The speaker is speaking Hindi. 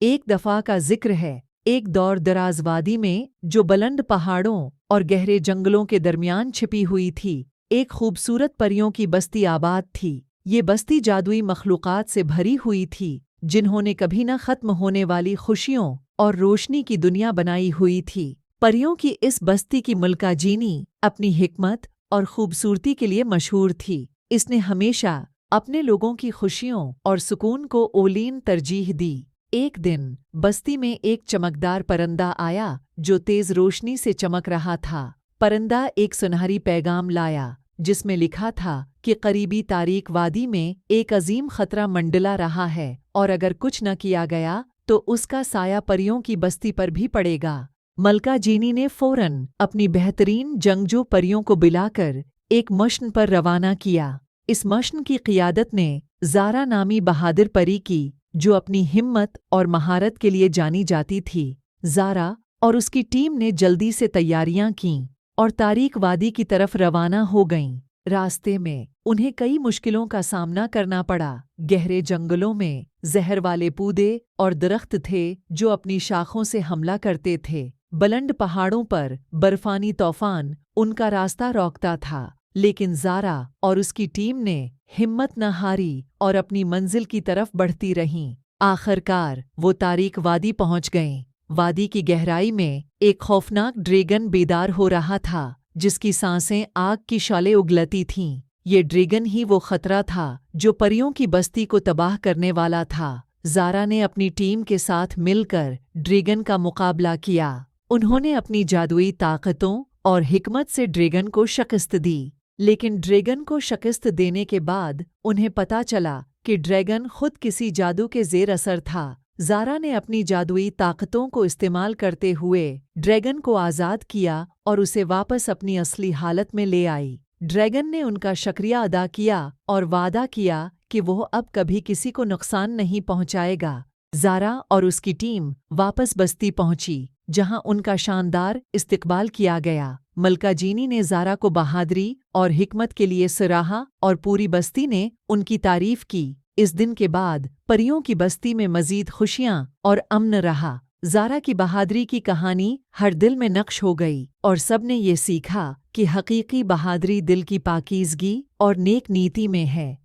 एक दफा का जिक्र है, एक दौर दराज वादी में जो बुलंद पहाड़ों और गहरे जंगलों के दरमियान छिपी हुई थी, एक खूबसूरत परियों की बस्ती आबाद थी। ये बस्ती जादुई मखलूक़ात से भरी हुई थी, जिन्होंने कभी न ख़त्म होने वाली खुशियों और रोशनी की दुनिया बनाई हुई थी। परियों की इस बस्ती की मलका जीनी अपनी हिकमत और खूबसूरती के लिए मशहूर थी। इसने हमेशा अपने लोगों की खुशियों और सुकून को औलीन तरजीह दी। एक दिन बस्ती में एक चमकदार परिंदा आया जो तेज रोशनी से चमक रहा था। परिंदा एक सुनहरी पैगाम लाया जिसमें लिखा था कि करीबी तारीक वादी में एक अजीम खतरा मंडला रहा है और अगर कुछ न किया गया तो उसका साया परियों की बस्ती पर भी पड़ेगा। मलका जीनी ने फौरन अपनी बेहतरीन जंगजू परियों को बुलाकर एक मश्न पर रवाना किया। इस मश्न की क़ियादत ने ज़ारा नामी बहादुर परी की, जो अपनी हिम्मत और महारत के लिए जानी जाती थी। ज़ारा और उसकी टीम ने जल्दी से तैयारियां कीं और तारीक वादी की तरफ रवाना हो गईं। रास्ते में उन्हें कई मुश्किलों का सामना करना पड़ा। गहरे जंगलों में जहर वाले पौधे और दरख्त थे जो अपनी शाखों से हमला करते थे। बुलंद पहाड़ों पर बर्फानी तूफान उनका रास्ता रोकता था, लेकिन ज़ारा और उसकी टीम ने हिम्मत न हारी और अपनी मंजिल की तरफ बढ़ती रहीं। आखिरकार वो तारीक वादी पहुंच गए। वादी की गहराई में एक खौफनाक ड्रैगन बेदार हो रहा था, जिसकी सांसें आग की शॉलें उगलती थीं। ये ड्रैगन ही वो खतरा था जो परियों की बस्ती को तबाह करने वाला था। ज़ारा ने अपनी टीम के साथ मिलकर ड्रैगन का मुकाबला किया। उन्होंने अपनी जादुई ताकतों और हिकमत से ड्रैगन को शिकस्त दी, लेकिन ड्रैगन को शिकस्त देने के बाद उन्हें पता चला कि ड्रैगन खुद किसी जादू के ज़ेर असर था। ज़ारा ने अपनी जादुई ताकतों को इस्तेमाल करते हुए ड्रैगन को आज़ाद किया और उसे वापस अपनी असली हालत में ले आई। ड्रैगन ने उनका शुक्रिया अदा किया और वादा किया कि वह अब कभी किसी को नुकसान नहीं पहुंचाएगा। ज़ारा और उसकी टीम वापस बस्ती पहुंची, जहां उनका शानदार इस्तकबाल किया गया। मलका जीनी ने ज़ारा को बहादुरी और हिकमत के लिए सराहा और पूरी बस्ती ने उनकी तारीफ की। इस दिन के बाद परियों की बस्ती में मज़ीद खुशियाँ और अमन रहा। ज़ारा की बहादुरी की कहानी हर दिल में नक्श हो गई और सब ने ये सीखा कि हकीकी बहादुरी दिल की पाकीज़गी और नेक नीति में है।